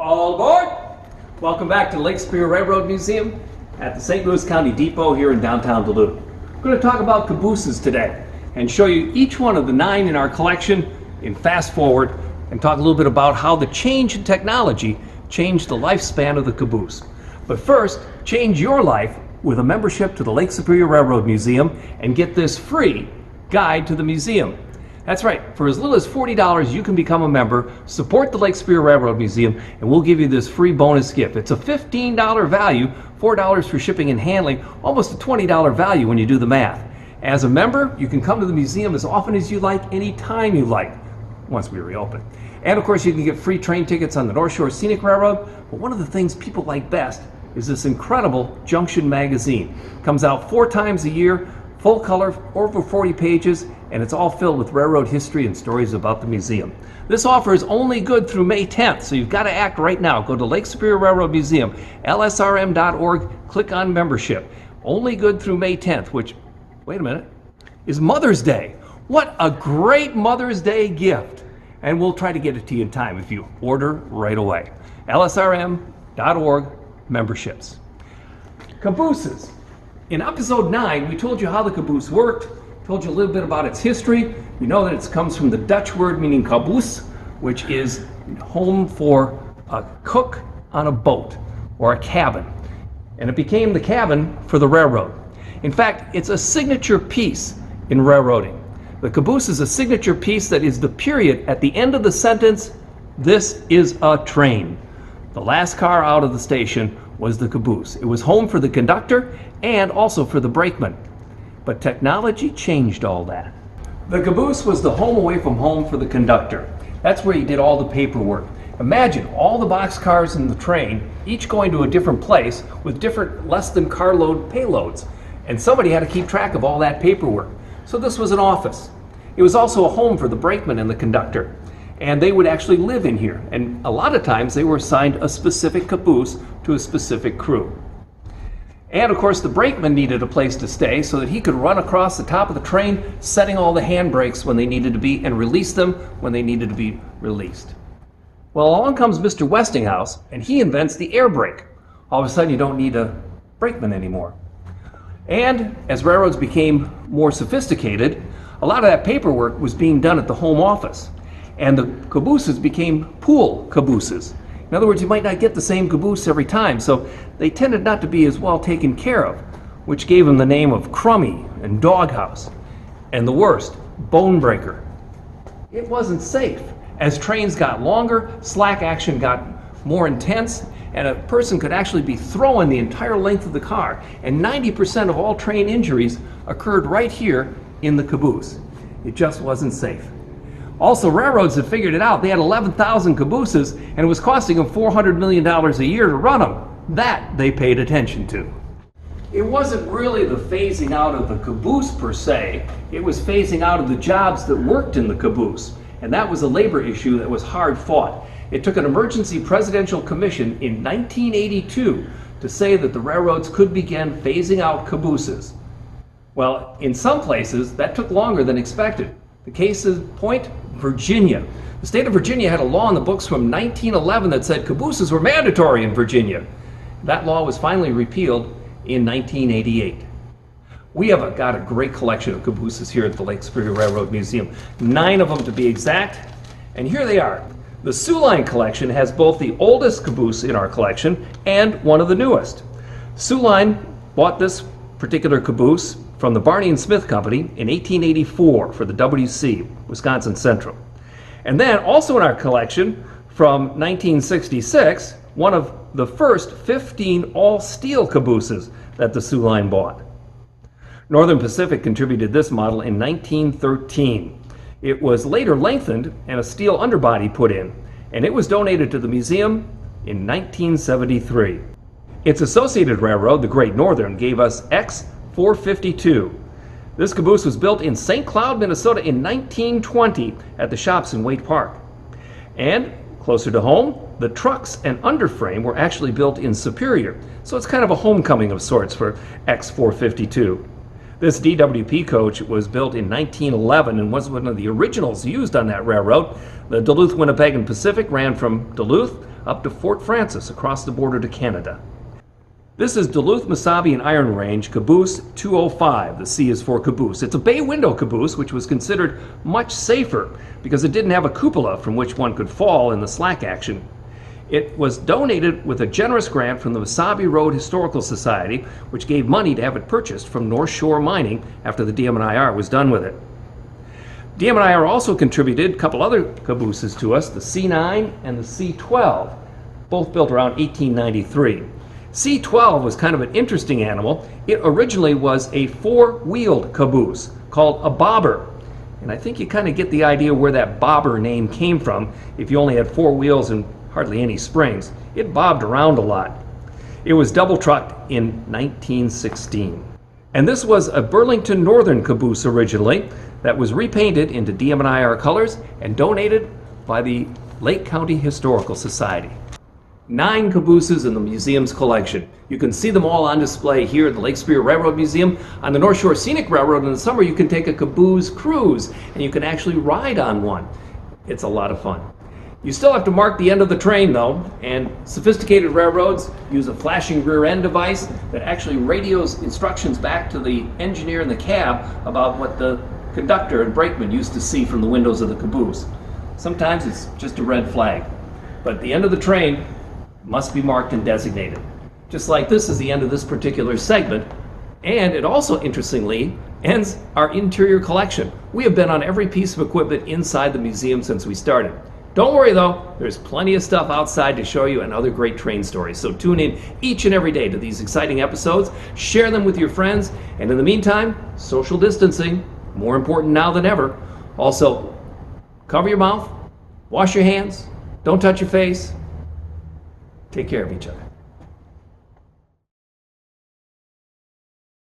All aboard! Welcome back to Lake Superior Railroad Museum at the St. Louis County Depot here in downtown Duluth. We're going to talk about cabooses today and show you each one of the 9 in our collection in fast forward and talk a little bit about how the change in technology changed the lifespan of the caboose. But first, change your life with a membership to the Lake Superior Railroad Museum and get this free guide to the museum. That's right, for as little as $40 you can become a member, support the Lake Superior Railroad Museum, and we'll give you this free bonus gift. It's a $15 value, $4 for shipping and handling, almost a $20 value when you do the math. As a member, you can come to the museum as often as you like, anytime you like, once we reopen. And of course you can get free train tickets on the North Shore Scenic Railroad, but one of the things people like best is this incredible Junction magazine. It comes out 4 times a year, full color, over 40 pages, and it's all filled with railroad history and stories about the museum. This offer is only good through May 10th, so you've got to act right now. Go to Lake Superior Railroad Museum, lsrm.org, click on membership. Only good through May 10th, which, wait a minute, is Mother's Day. What a great Mother's Day gift. And we'll try to get it to you in time if you order right away. lsrm.org, memberships. Cabooses. In episode 9, we told you how the caboose worked, told you a little bit about its history. We know that it comes from the Dutch word meaning caboose, which is home for a cook on a boat or a cabin. And it became the cabin for the railroad. In fact, it's a signature piece in railroading. The caboose is a signature piece that is the period at the end of the sentence, "This is a train." The last car out of the station was the caboose. It was home for the conductor and also for the brakeman. But technology changed all that. The caboose was the home away from home for the conductor. That's where he did all the paperwork. Imagine all the boxcars in the train, each going to a different place with different less than carload payloads. And somebody had to keep track of all that paperwork. So this was an office. It was also a home for the brakeman and the conductor. And they would actually live in here. And a lot of times they were assigned a specific caboose to a specific crew. And of course the brakeman needed a place to stay so that he could run across the top of the train, setting all the handbrakes when they needed to be and release them when they needed to be released. Well, along comes Mr. Westinghouse and he invents the air brake. All of a sudden you don't need a brakeman anymore. And as railroads became more sophisticated, a lot of that paperwork was being done at the home office. And the cabooses became pool cabooses. In other words, you might not get the same caboose every time, so they tended not to be as well taken care of, which gave them the name of crummy and doghouse. And the worst, bone breaker. It wasn't safe. As trains got longer, slack action got more intense, and a person could actually be throwing the entire length of the car. And 90% of all train injuries occurred right here in the caboose. It just wasn't safe. Also, railroads had figured it out. They had 11,000 cabooses, and it was costing them $400 million a year to run them. That they paid attention to. It wasn't really the phasing out of the caboose per se. It was phasing out of the jobs that worked in the caboose. And that was a labor issue that was hard fought. It took an emergency presidential commission in 1982 to say that the railroads could begin phasing out cabooses. Well, in some places, that took longer than expected. The case in point, Virginia. The state of Virginia had a law in the books from 1911 that said cabooses were mandatory in Virginia. That law was finally repealed in 1988. We have got a great collection of cabooses here at the Lake Superior Railroad Museum. 9 of them to be exact. And here they are. The Soo Line collection has both the oldest caboose in our collection and one of the newest. Soo Line bought this particular caboose from the Barney and Smith Company in 1884 for the WC, Wisconsin Central. And then also in our collection from 1966, one of the first 15 all-steel cabooses that the Soo Line bought. Northern Pacific contributed this model in 1913. It was later lengthened and a steel underbody put in, and it was donated to the museum in 1973. Its associated railroad, the Great Northern, gave us X452. This caboose was built in St. Cloud, Minnesota in 1920 at the shops in Waite Park. And closer to home, the trucks and underframe were actually built in Superior, so it's kind of a homecoming of sorts for X452. This DWP coach was built in 1911 and was one of the originals used on that railroad. The Duluth, Winnipeg, and Pacific ran from Duluth up to Fort Francis across the border to Canada. This is Duluth, Mesabi, and Iron Range Caboose 205. The C is for caboose. It's a bay window caboose, which was considered much safer because it didn't have a cupola from which one could fall in the slack action. It was donated with a generous grant from the Mesabi Road Historical Society, which gave money to have it purchased from North Shore Mining after the DM&IR was done with it. DM&IR also contributed a couple other cabooses to us, the C9 and the C12, both built around 1893. C12 was kind of an interesting animal. It originally was a four-wheeled caboose called a bobber. And I think you kind of get the idea where that bobber name came from. If you only had four wheels and hardly any springs, it bobbed around a lot. It was double trucked in 1916. And this was a Burlington Northern caboose originally that was repainted into DM&IR colors and donated by the Lake County Historical Society. 9 cabooses in the museum's collection. You can see them all on display here at the Lake Superior Railroad Museum. On the North Shore Scenic Railroad in the summer, you can take a caboose cruise and you can actually ride on one. It's a lot of fun. You still have to mark the end of the train though, and sophisticated railroads use a flashing rear end device that actually radios instructions back to the engineer in the cab about what the conductor and brakeman used to see from the windows of the caboose. Sometimes it's just a red flag, but the end of the train must be marked and designated. Just like this is the end of this particular segment, and it also, interestingly, ends our interior collection. We have been on every piece of equipment inside the museum since we started. Don't worry though, there's plenty of stuff outside to show you and other great train stories. So tune in each and every day to these exciting episodes, share them with your friends, and in the meantime, social distancing, more important now than ever. Also, cover your mouth, wash your hands, don't touch your face, take care of each other.